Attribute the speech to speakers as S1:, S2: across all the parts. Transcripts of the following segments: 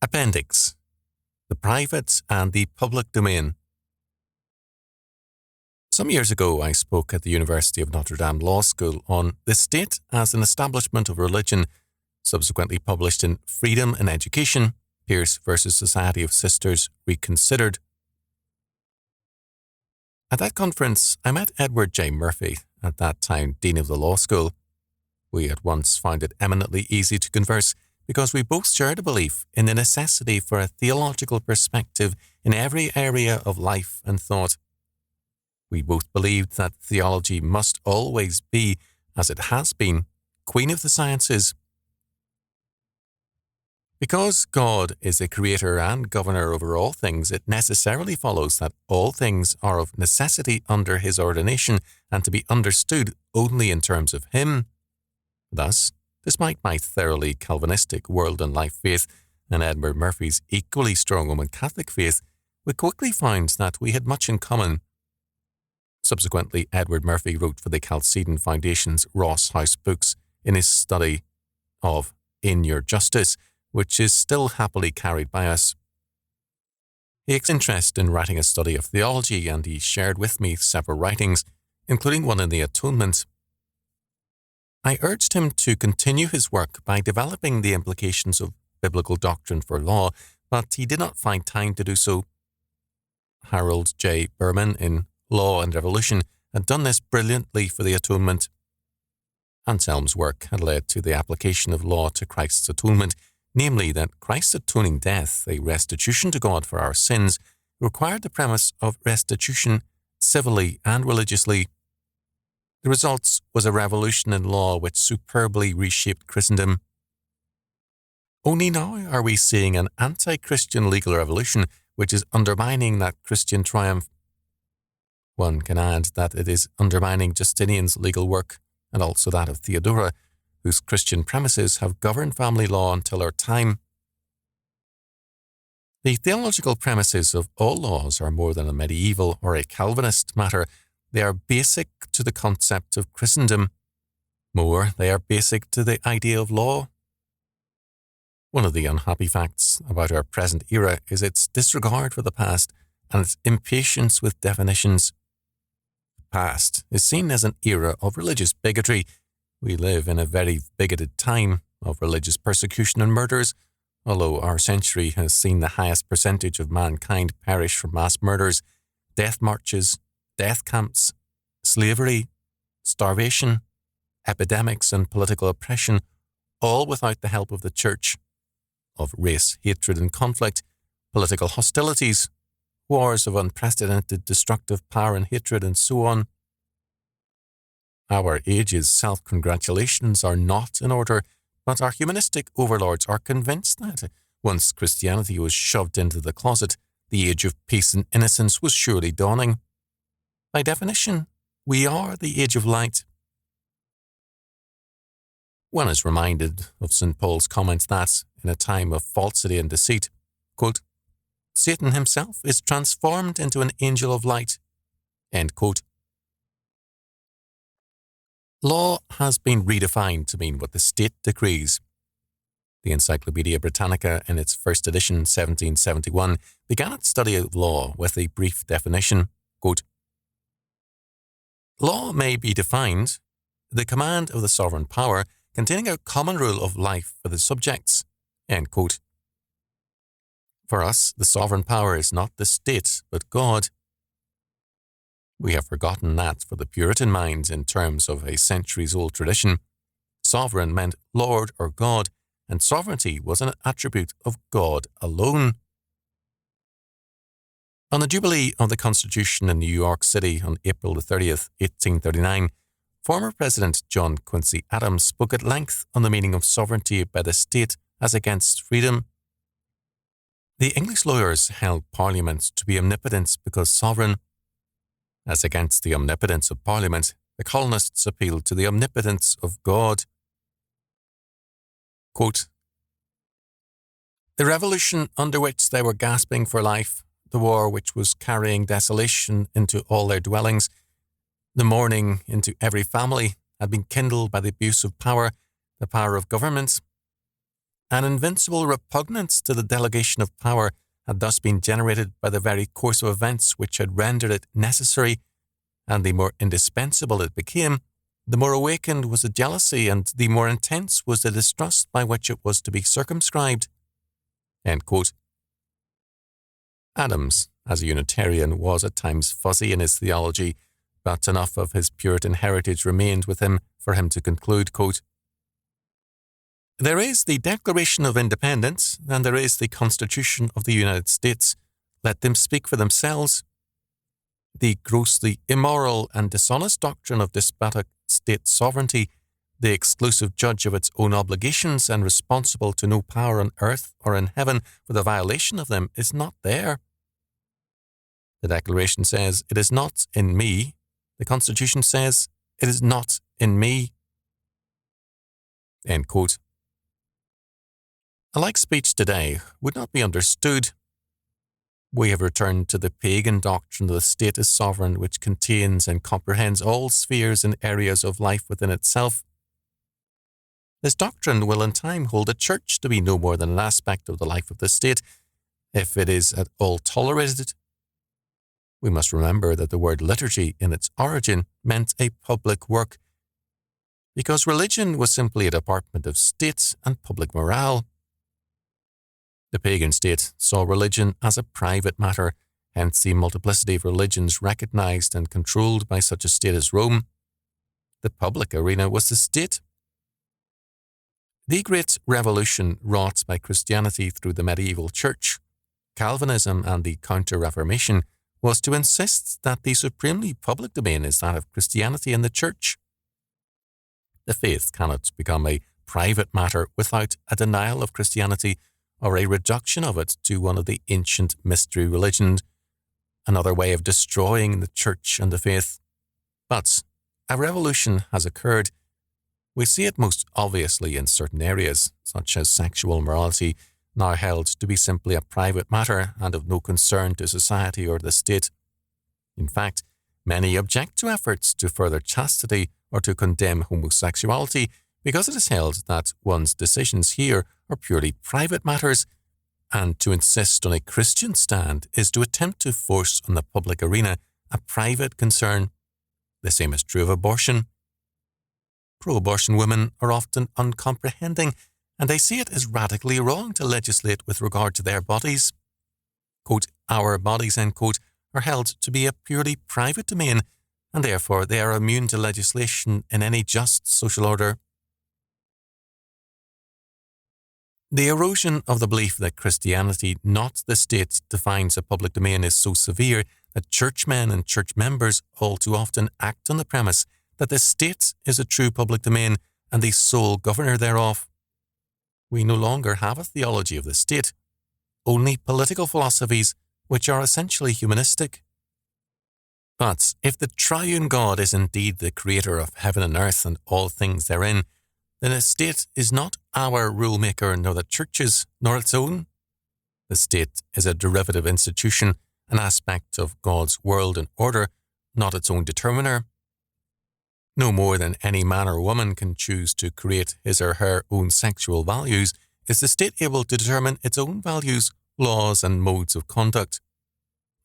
S1: Appendix: The Private and the Public Domain. Some years ago, I spoke at the University of Notre Dame Law School on the state as an establishment of religion, subsequently published in Freedom in Education, Pierce versus Society of Sisters Reconsidered. At that conference, I met Edward J. Murphy, at that time Dean of the Law School. We at once found it eminently easy to converse because we both shared a belief in the necessity for a theological perspective in every area of life and thought. We both believed that theology must always be, as it has been, queen of the sciences. Because God is a creator and governor over all things, it necessarily follows that all things are of necessity under his ordination and to be understood only in terms of him. Thus, despite my thoroughly Calvinistic world and life faith and Edward Murphy's equally strong Roman Catholic faith, we quickly found that we had much in common. Subsequently, Edward Murphy wrote for the Chalcedon Foundation's Ross House books in his study of In Your Justice, which is still happily carried by us. He expressed interest in writing a study of theology, and he shared with me several writings, including one in the Atonement. I urged him to continue his work by developing the implications of biblical doctrine for law, but he did not find time to do so. Harold J. Berman in Law and Revolution had done this brilliantly for the Atonement. Anselm's work had led to the application of law to Christ's atonement, namely that Christ's atoning death, a restitution to God for our sins, required the premise of restitution civilly and religiously. The result was a revolution in law which superbly reshaped Christendom. Only now are we seeing an anti-Christian legal revolution which is undermining that Christian triumph. One can add that it is undermining Justinian's legal work, and also that of Theodora, whose Christian premises have governed family law until our time. The theological premises of all laws are more than a medieval or a Calvinist matter. They are basic to the concept of Christendom. More, they are basic to the idea of law. One of the unhappy facts about our present era is its disregard for the past and its impatience with definitions. The past is seen as an era of religious bigotry. We live in a very bigoted time of religious persecution and murders, although our century has seen the highest percentage of mankind perish from mass murders, death marches, death camps, slavery, starvation, epidemics and political oppression, all without the help of the Church, of race hatred and conflict, political hostilities, wars of unprecedented destructive power and hatred, and so on. Our age's self-congratulations are not in order, but our humanistic overlords are convinced that, once Christianity was shoved into the closet, the age of peace and innocence was surely dawning. By definition, we are the age of light. One is reminded of St. Paul's comments that, in a time of falsity and deceit, quote, Satan himself is transformed into an angel of light, end quote. Law has been redefined to mean what the state decrees. The Encyclopaedia Britannica, in its first edition, 1771, began its study of law with a brief definition, quote, Law may be defined, the command of the sovereign power containing a common rule of life for the subjects, end quote. For us, the sovereign power is not the state, but God. We have forgotten that for the Puritan mind, in terms of a centuries-old tradition, sovereign meant Lord or God, and sovereignty was an attribute of God alone. On the Jubilee of the Constitution in New York City on April 30th, 1839, former President John Quincy Adams spoke at length on the meaning of sovereignty by the state as against freedom. The English lawyers held Parliament to be omnipotent because sovereign. As against the omnipotence of Parliament, the colonists appealed to the omnipotence of God. Quote, The revolution under which they were gasping for life, the war which was carrying desolation into all their dwellings, the mourning into every family, had been kindled by the abuse of power, the power of government. An invincible repugnance to the delegation of power had thus been generated by the very course of events which had rendered it necessary, and the more indispensable it became, the more awakened was the jealousy and the more intense was the distrust by which it was to be circumscribed. End quote. Adams, as a Unitarian, was at times fuzzy in his theology, but enough of his Puritan heritage remained with him for him to conclude, quote, "There is the Declaration of Independence, and there is the Constitution of the United States. Let them speak for themselves. The grossly immoral and dishonest doctrine of despotic state sovereignty, the exclusive judge of its own obligations and responsible to no power on earth or in heaven for the violation of them, is not there. The Declaration says, it is not in me. The Constitution says, it is not in me." End quote. A like speech today would not be understood. We have returned to the pagan doctrine of the state as sovereign, which contains and comprehends all spheres and areas of life within itself. This doctrine will in time hold the church to be no more than an aspect of the life of the state, if it is at all tolerated. We must remember that the word liturgy in its origin meant a public work, because religion was simply a department of state and public morale. The pagan state saw religion as a private matter, hence the multiplicity of religions recognized and controlled by such a state as Rome. The public arena was the state. The great revolution wrought by Christianity through the medieval church, Calvinism and the Counter-Reformation, was to insist that the supremely public domain is that of Christianity and the church. The faith cannot become a private matter without a denial of Christianity or a reduction of it to one of the ancient mystery religions, another way of destroying the church and the faith. But a revolution has occurred. We see it most obviously in certain areas, such as sexual morality, now held to be simply a private matter and of no concern to society or the state. In fact, many object to efforts to further chastity or to condemn homosexuality because it is held that one's decisions here are purely private matters, and to insist on a Christian stand is to attempt to force on the public arena a private concern. The same is true of abortion. Pro-abortion women are often uncomprehending, and they see it as radically wrong to legislate with regard to their bodies. Quote, "Our bodies," end quote, are held to be a purely private domain, and therefore they are immune to legislation in any just social order. The erosion of the belief that Christianity, not the state, defines a public domain is so severe that churchmen and church members all too often act on the premise that the state is a true public domain and the sole governor thereof. We no longer have a theology of the state, only political philosophies which are essentially humanistic. But if the triune God is indeed the creator of heaven and earth and all things therein, then the state is not our rule-maker, nor the church's, nor its own. The state is a derivative institution, an aspect of God's world and order, not its own determiner. No more than any man or woman can choose to create his or her own sexual values, is the state able to determine its own values, laws, and modes of conduct.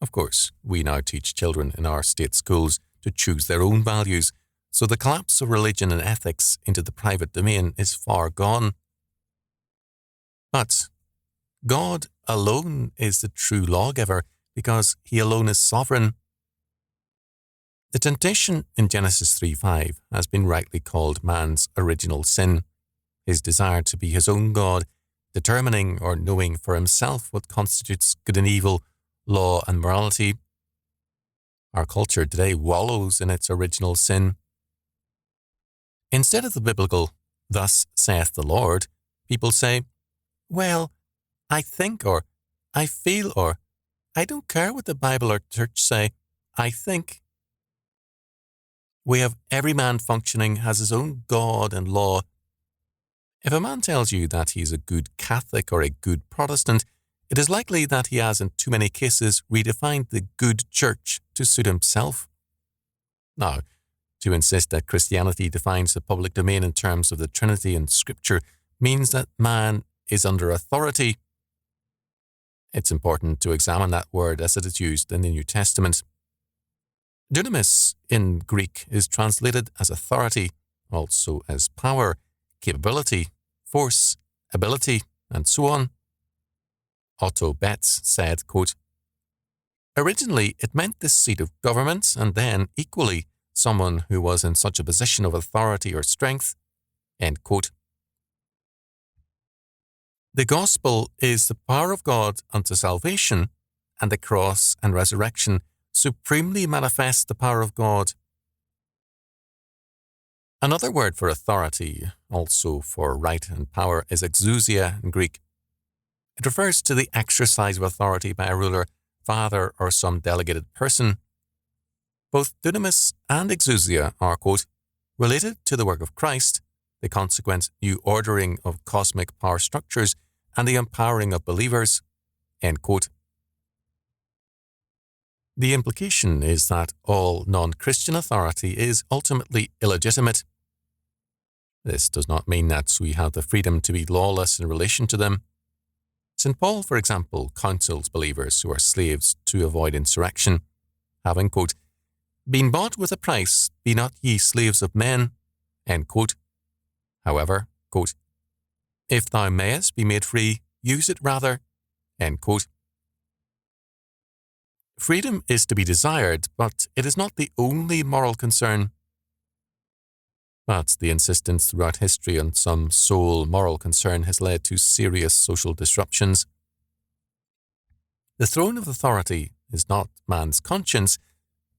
S1: Of course, we now teach children in our state schools to choose their own values, so the collapse of religion and ethics into the private domain is far gone. But God alone is the true lawgiver because he alone is sovereign. The temptation in Genesis 3:5 has been rightly called man's original sin, his desire to be his own God, determining or knowing for himself what constitutes good and evil, law and morality. Our culture today wallows in its original sin. Instead of the biblical, "Thus saith the Lord," people say, "Well, I think," or "I feel," or "I don't care what the Bible or church say, I think." We have every man functioning as his own God and law. If a man tells you that he is a good Catholic or a good Protestant, it is likely that he has in too many cases redefined the good church to suit himself. Now, to insist that Christianity defines the public domain in terms of the Trinity and Scripture means that man is under authority. It's important to examine that word as it is used in the New Testament. Dunamis in Greek is translated as authority, also as power, capability, force, ability, and so on. Otto Betz said, quote, "Originally, it meant the seat of government, and then, equally, someone who was in such a position of authority or strength." End quote. The gospel is the power of God unto salvation, and the cross and resurrection supremely manifest the power of God. Another word for authority, also for right and power, is exousia in Greek. It refers to the exercise of authority by a ruler, father, or some delegated person. Both dunamis and exousia are, quote, related to the work of Christ, the consequent new ordering of cosmic power structures, and the empowering of believers. End quote. The implication is that all non-Christian authority is ultimately illegitimate. This does not mean that we have the freedom to be lawless in relation to them. St. Paul, for example, counsels believers who are slaves to avoid insurrection, having, quote, "been bought with a price, be not ye slaves of men." End quote. However, quote, "if thou mayest be made free, use it rather." End quote. Freedom is to be desired, but it is not the only moral concern. But the insistence throughout history on some sole moral concern has led to serious social disruptions. The throne of authority is not man's conscience,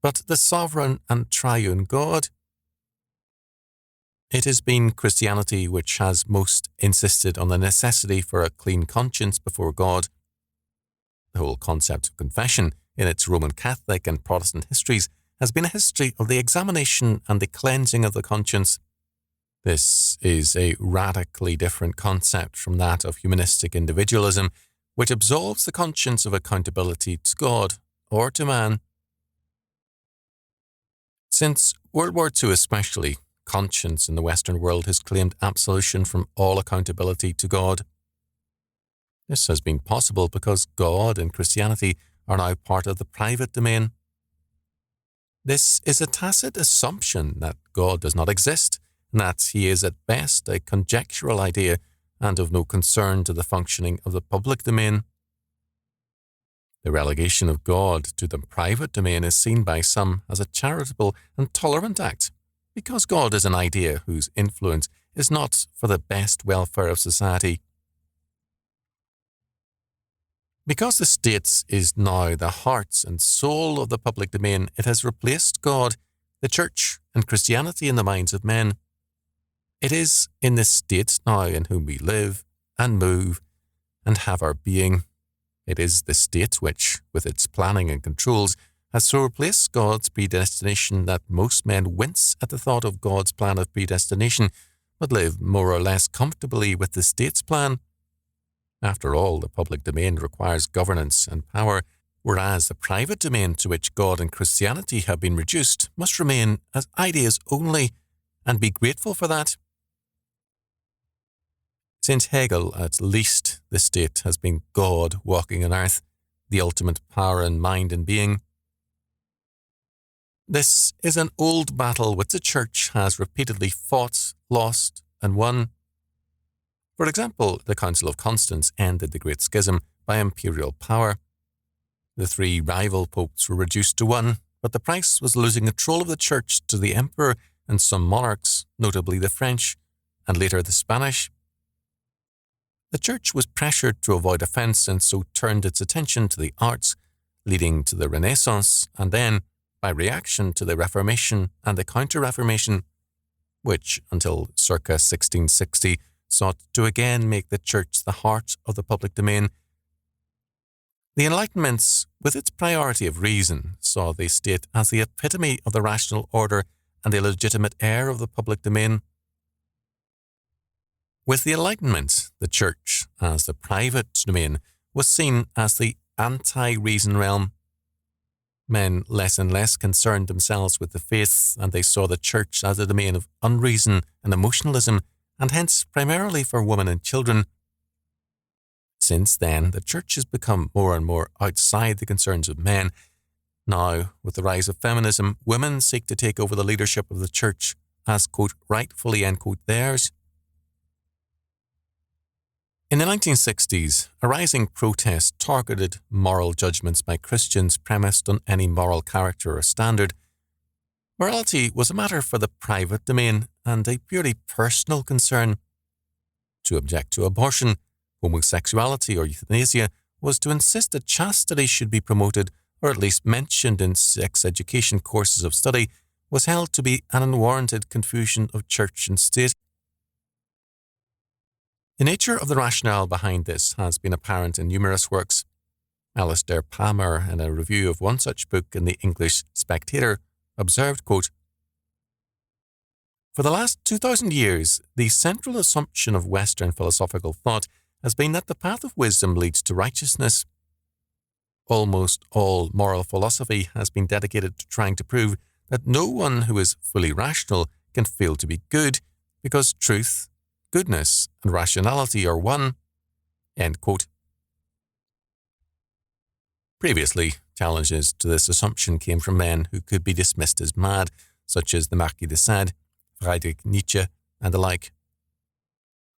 S1: but the sovereign and triune God. It has been Christianity which has most insisted on the necessity for a clean conscience before God. The whole concept of confession, in its Roman Catholic and Protestant histories, has been a history of the examination and the cleansing of the conscience. This is a radically different concept from that of humanistic individualism, which absolves the conscience of accountability to God or to man. Since World War II especially, conscience in the Western world has claimed absolution from all accountability to God. This has been possible because God and Christianity are now part of the private domain. This is a tacit assumption that God does not exist, and that he is at best a conjectural idea and of no concern to the functioning of the public domain. The relegation of God to the private domain is seen by some as a charitable and tolerant act, because God is an idea whose influence is not for the best welfare of society. Because the state is now the heart and soul of the public domain, it has replaced God, the Church, and Christianity in the minds of men. It is in this state now in whom we live and move and have our being. It is the state which, with its planning and controls, has so replaced God's predestination that most men wince at the thought of God's plan of predestination, but live more or less comfortably with the state's plan. After all, the public domain requires governance and power, whereas the private domain to which God and Christianity have been reduced must remain as ideas only, and be grateful for that. Since Hegel, at least, the state has been God walking on earth, the ultimate power in mind and being. This is an old battle which the Church has repeatedly fought, lost, and won. For example, the Council of Constance ended the Great Schism by imperial power. The three rival popes were reduced to one, but the price was losing control of the Church to the emperor and some monarchs, notably the French, and later the Spanish. The Church was pressured to avoid offence and so turned its attention to the arts, leading to the Renaissance, and then, by reaction, to the Reformation and the Counter-Reformation, which, until circa 1660, sought to again make the Church the heart of the public domain. The Enlightenment, with its priority of reason, saw the state as the epitome of the rational order and the legitimate heir of the public domain. With the Enlightenment, the Church, as the private domain, was seen as the anti-reason realm. Men less and less concerned themselves with the faith, and they saw the Church as a domain of unreason and emotionalism, and hence primarily for women and children. Since then, the church has become more and more outside the concerns of men. Now, with the rise of feminism, women seek to take over the leadership of the church as, quote, rightfully, end quote, theirs. In the 1960s, a rising protest targeted moral judgments by Christians premised on any moral character or standard. Morality was a matter for the private domain and a purely personal concern. To object to abortion, homosexuality, or euthanasia was to insist that chastity should be promoted or at least mentioned in sex education courses of study was held to be an unwarranted confusion of church and state. The nature of the rationale behind this has been apparent in numerous works. Alistair Palmer, in a review of one such book in the English Spectator, observed, quote, "For the last 2,000 years, the central assumption of Western philosophical thought has been that the path of wisdom leads to righteousness. Almost all moral philosophy has been dedicated to trying to prove that no one who is fully rational can fail to be good, because truth, goodness, and rationality are one." End quote. Previously, challenges to this assumption came from men who could be dismissed as mad, such as the Marquis de Sade, Friedrich Nietzsche, and the like.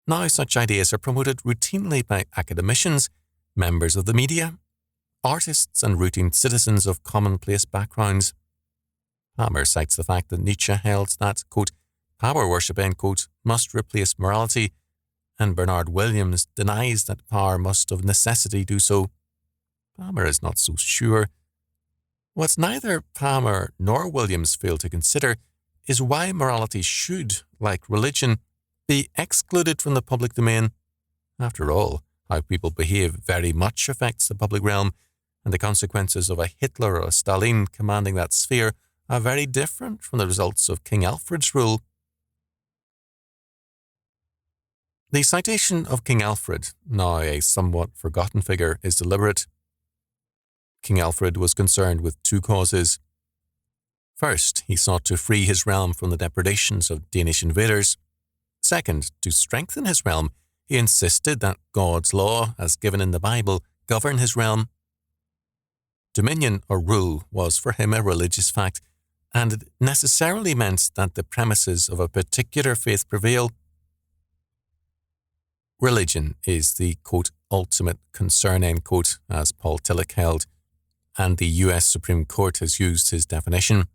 S1: Now such ideas are promoted routinely by academicians, members of the media, artists, and routine citizens of commonplace backgrounds. Palmer cites the fact that Nietzsche held that, quote, power worship, end quote, must replace morality, and Bernard Williams denies that power must of necessity do so. Palmer is not so sure. What neither Palmer nor Williams fail to consider is why morality should, like religion, be excluded from the public domain. After all, how people behave very much affects the public realm, and the consequences of a Hitler or a Stalin commanding that sphere are very different from the results of King Alfred's rule. The citation of King Alfred, now a somewhat forgotten figure, is deliberate. King Alfred was concerned with two causes. First, he sought to free his realm from the depredations of Danish invaders. Second, to strengthen his realm, he insisted that God's law, as given in the Bible, govern his realm. Dominion or rule was for him a religious fact, and it necessarily meant that the premises of a particular faith prevail. Religion is the, quote, ultimate concern, end quote, as Paul Tillich held, and the US Supreme Court has used his definition.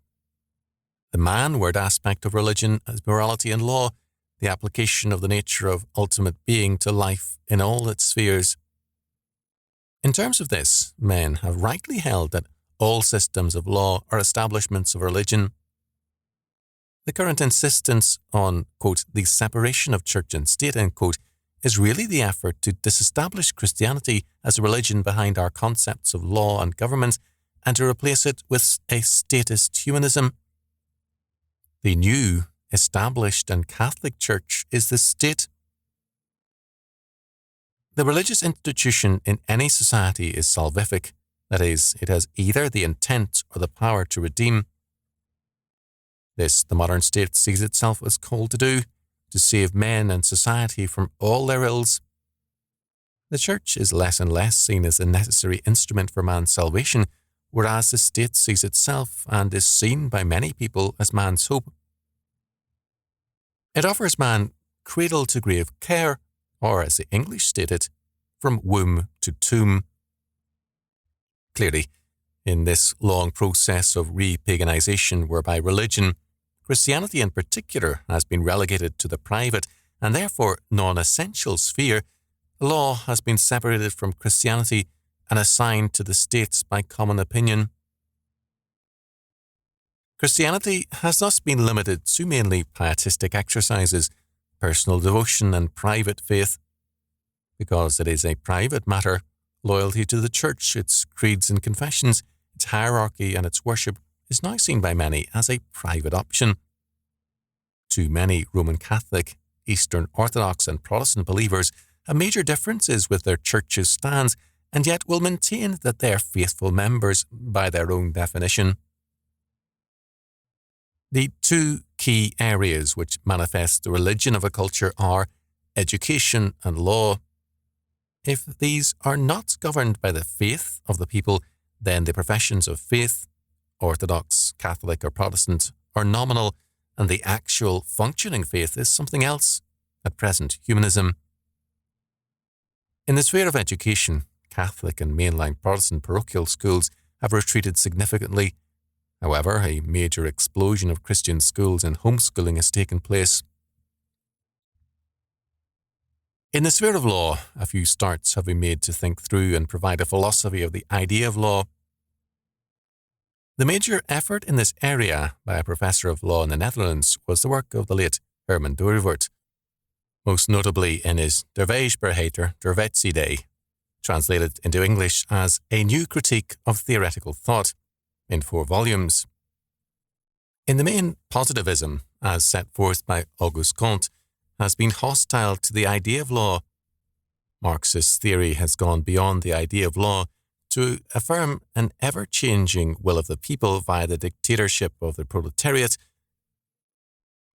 S1: The man-word aspect of religion as morality and law, the application of the nature of ultimate being to life in all its spheres. In terms of this, men have rightly held that all systems of law are establishments of religion. The current insistence on, quote, the separation of church and state, end quote, is really the effort to disestablish Christianity as a religion behind our concepts of law and government and to replace it with a statist humanism. The new, established and Catholic Church is the state. The religious institution in any society is salvific, that is, it has either the intent or the power to redeem. This the modern state sees itself as called to do, to save men and society from all their ills. The church is less and less seen as a necessary instrument for man's salvation, whereas the state sees itself and is seen by many people as man's hope. It offers man cradle-to-grave care, or as the English state it, from womb to tomb. Clearly, in this long process of re-paganization whereby religion, Christianity in particular, has been relegated to the private and therefore non-essential sphere, law has been separated from Christianity and assigned to the states by common opinion. Christianity has thus been limited to mainly pietistic exercises, personal devotion and private faith. Because it is a private matter, loyalty to the church, its creeds and confessions, its hierarchy and its worship is now seen by many as a private option. To many Roman Catholic, Eastern Orthodox and Protestant believers have major differences with their church's stands and yet will maintain that they are faithful members by their own definition. The two key areas which manifest the religion of a culture are education and law. If these are not governed by the faith of the people, then the professions of faith, Orthodox, Catholic or Protestant, are nominal, and the actual functioning faith is something else, at present humanism. In the sphere of education, Catholic and mainline Protestant parochial schools have retreated significantly. However, a major explosion of Christian schools and homeschooling has taken place. In the sphere of law, a few starts have been made to think through and provide a philosophy of the idea of law. The major effort in this area by a professor of law in the Netherlands was the work of the late Herman Dooyeweerd, most notably in his Der Wijsbereider der Wetsidee, translated into English as A New Critique of Theoretical Thought, in 4 volumes. In the main, positivism, as set forth by Auguste Comte, has been hostile to the idea of law. Marxist theory has gone beyond the idea of law to affirm an ever-changing will of the people via the dictatorship of the proletariat.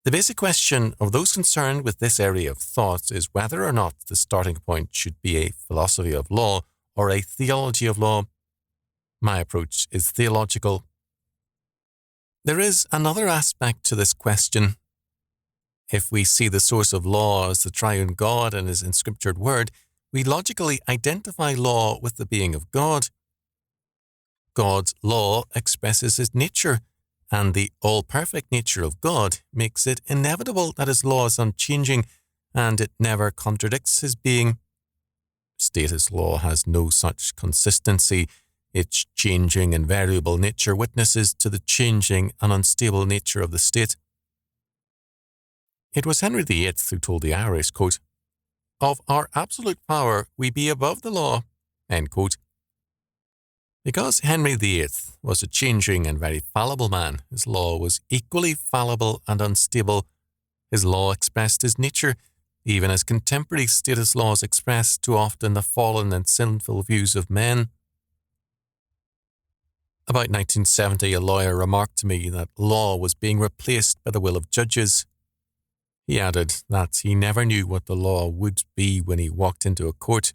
S1: The basic question of those concerned with this area of thought is whether or not the starting point should be a philosophy of law or a theology of law. My approach is theological. There is another aspect to this question. If we see the source of law as the triune God and his inscriptured word, we logically identify law with the being of God. God's law expresses his nature, and the all-perfect nature of God makes it inevitable that his law is unchanging, and it never contradicts his being. Status law has no such consistency. Its changing and variable nature witnesses to the changing and unstable nature of the state. It was Henry VIII who told the Irish, quote, "Of our absolute power we be above the law," end quote. Because Henry VIII was a changing and very fallible man, his law was equally fallible and unstable. His law expressed his nature, even as contemporary status laws express too often the fallen and sinful views of men. About 1970, a lawyer remarked to me that law was being replaced by the will of judges. He added that he never knew what the law would be when he walked into a court.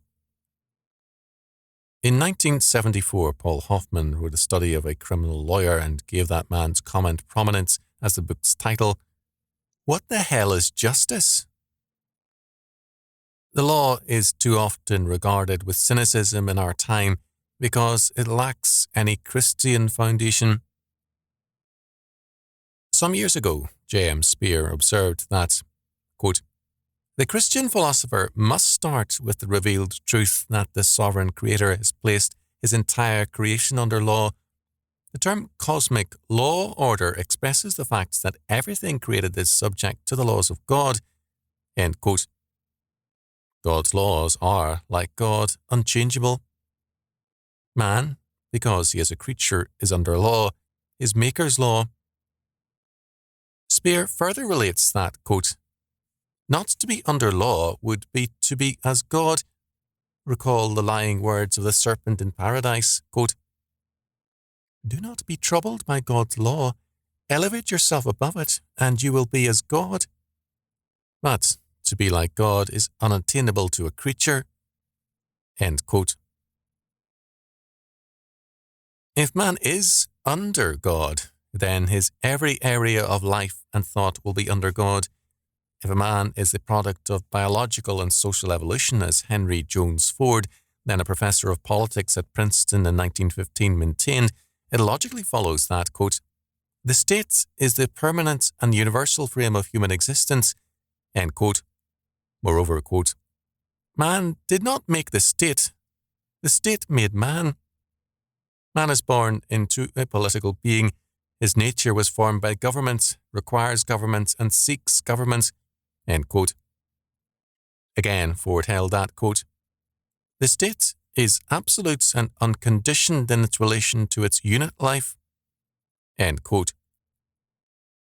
S1: In 1974, Paul Hoffman wrote a study of a criminal lawyer and gave that man's comment prominence as the book's title, "What the hell is justice?" The law is too often regarded with cynicism in our time because it lacks any Christian foundation. Some years ago, J.M. Spear observed that, quote, "The Christian philosopher must start with the revealed truth that the sovereign creator has placed his entire creation under law. The term cosmic law order expresses the fact that everything created is subject to the laws of God." End quote. God's laws are, like God, unchangeable. Man, because he is a creature, is under law, his maker's law. Spear further relates that, quote, "Not to be under law would be to be as God. Recall the lying words of the serpent in paradise, quote, "Do not be troubled by God's law. Elevate yourself above it, and you will be as God." But to be like God is unattainable to a creature. End quote. If man is under God, then his every area of life and thought will be under God. If a man is the product of biological and social evolution, as Henry Jones Ford, then a professor of politics at Princeton in 1915, maintained, it logically follows that, quote, "The state is the permanent and universal frame of human existence," end quote. Moreover, quote, "Man did not make the state made man. Man is born into a political being. His nature was formed by government, requires government, and seeks government." End quote. Again, Ford held that, quote, "The state is absolute and unconditioned in its relation to its unit life." End quote.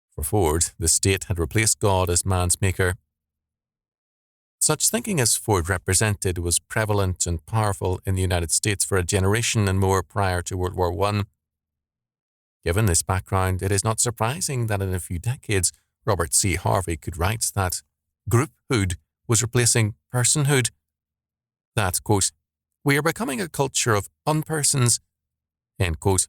S1: For Ford, the state had replaced God as man's maker. Such thinking as Ford represented was prevalent and powerful in the United States for a generation and more prior to World War I. Given this background, it is not surprising that in a few decades, Robert C. Harvey could write that grouphood was replacing personhood. that, quote, we are becoming a culture of unpersons, end quote.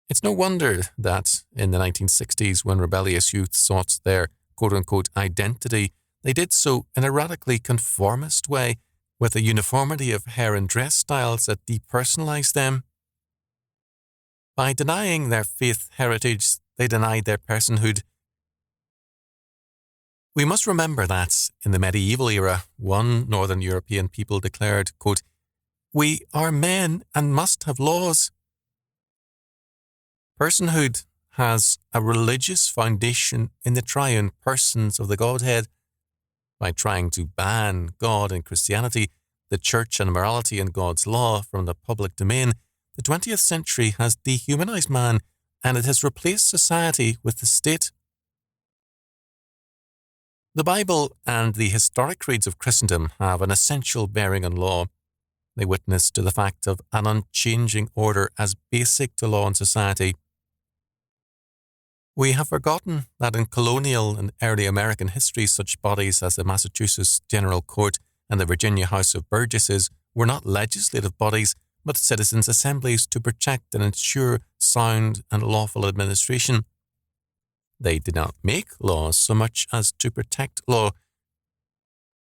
S1: It's no wonder that in the 1960s, when rebellious youth sought their quote-unquote identity, they did so in a radically conformist way, with a uniformity of hair and dress styles that depersonalized them. By denying their faith heritage, they denied their personhood. We must remember that, in the medieval era, one Northern European people declared, quote, we are men and must have laws. Personhood has a religious foundation in the triune persons of the Godhead. By trying to ban God and Christianity, the church and morality and God's law from the public domain, the 20th century has dehumanized man, and it has replaced society with the state. The Bible and the historic creeds of Christendom have an essential bearing on law. They witness to the fact of an unchanging order as basic to law and society. We have forgotten that in colonial and early American history, such bodies as the Massachusetts General Court and the Virginia House of Burgesses were not legislative bodies, but citizens' assemblies to protect and ensure sound and lawful administration. They did not make laws so much as to protect law.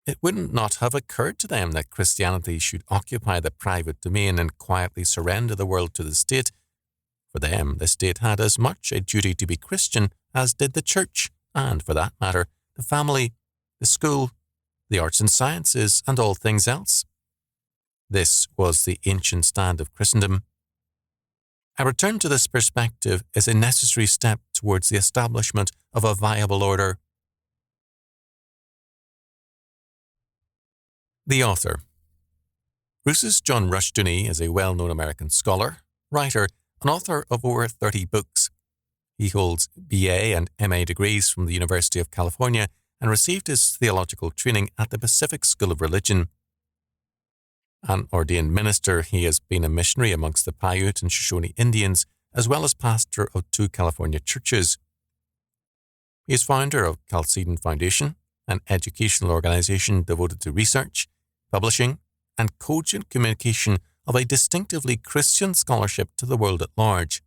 S1: It would not have occurred to them that Christianity should occupy the private domain and quietly surrender the world to the state. For them, the state had as much a duty to be Christian as did the church, and, for that matter, the family, the school, the arts and sciences, and all things else. This was the ancient stand of Christendom. A return to this perspective is a necessary step towards the establishment of a viable order. The author. Bruce's John Rushdoony is a well-known American scholar, writer, and author of over 30 books. He holds BA and MA degrees from the University of California and received his theological training at the Pacific School of Religion. An ordained minister, he has been a missionary amongst the Paiute and Shoshone Indians, as well as pastor of 2 California churches. He is founder of Chalcedon Foundation, an educational organization devoted to research, publishing, and cogent communication of a distinctively Christian scholarship to the world at large.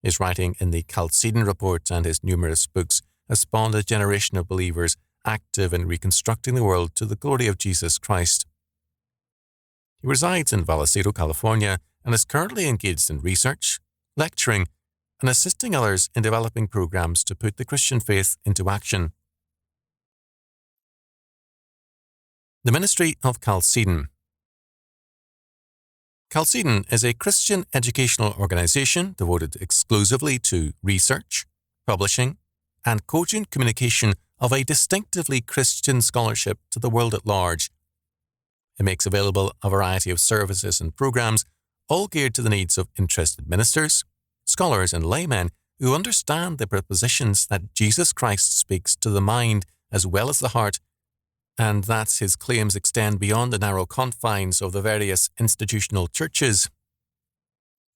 S1: His writing in the Chalcedon Report and his numerous books has spawned a generation of believers active in reconstructing the world to the glory of Jesus Christ. He resides in Vallecito, California, and is currently engaged in research, lecturing, and assisting others in developing programs to put the Christian faith into action. The Ministry of Chalcedon. Chalcedon is a Christian educational organization devoted exclusively to research, publishing, and cogent communication of a distinctively Christian scholarship to the world at large. It makes available a variety of services and programs, all geared to the needs of interested ministers, scholars, and laymen who understand the propositions that Jesus Christ speaks to the mind as well as the heart, and that his claims extend beyond the narrow confines of the various institutional churches.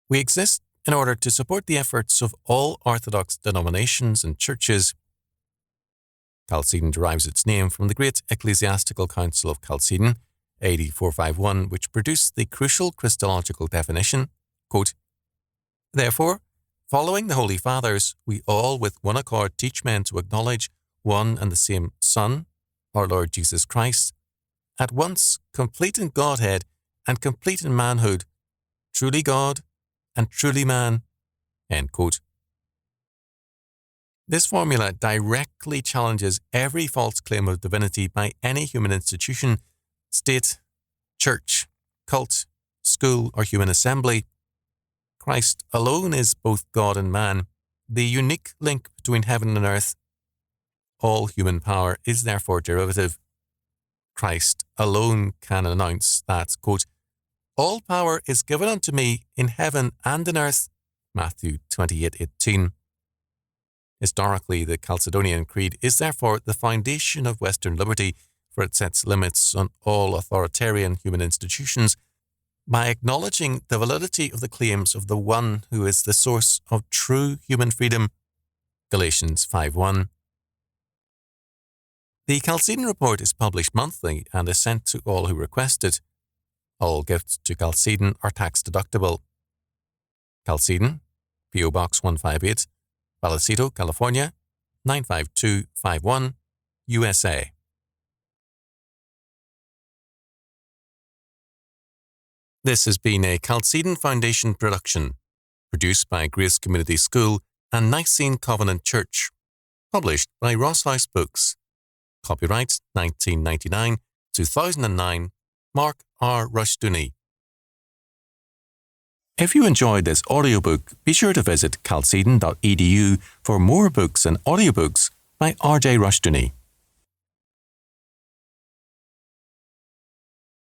S1: We exist in order to support the efforts of all Orthodox denominations and churches. Chalcedon derives its name from the Great Ecclesiastical Council of Chalcedon, AD 451, which produced the crucial Christological definition, quote, therefore, following the Holy Fathers, we all with one accord teach men to acknowledge one and the same Son, our Lord Jesus Christ, at once complete in Godhead and complete in manhood, truly God and truly man, end quote. This formula directly challenges every false claim of divinity by any human institution, state, church, cult, school, or human assembly. Christ alone is both God and man, the unique link between heaven and earth. All human power is therefore derivative. Christ alone can announce that, quote, all power is given unto me in heaven and in earth, Matthew 28:18. Historically, the Chalcedonian Creed is therefore the foundation of Western liberty, for it sets limits on all authoritarian human institutions by acknowledging the validity of the claims of the one who is the source of true human freedom, Galatians 5:1. The Chalcedon Report is published monthly and is sent to all who request it. All gifts to Chalcedon are tax-deductible. Chalcedon, P.O. Box 158, Vallecito, California, 95251, USA. This has been a Chalcedon Foundation production, produced by Grace Community School and Nicene Covenant Church, published by Ross House Books. Copyright 1999-2009, Mark R. Rushdoony. If you enjoyed this audiobook, be sure to visit chalcedon.edu for more books and audiobooks by R.J. Rushdoony.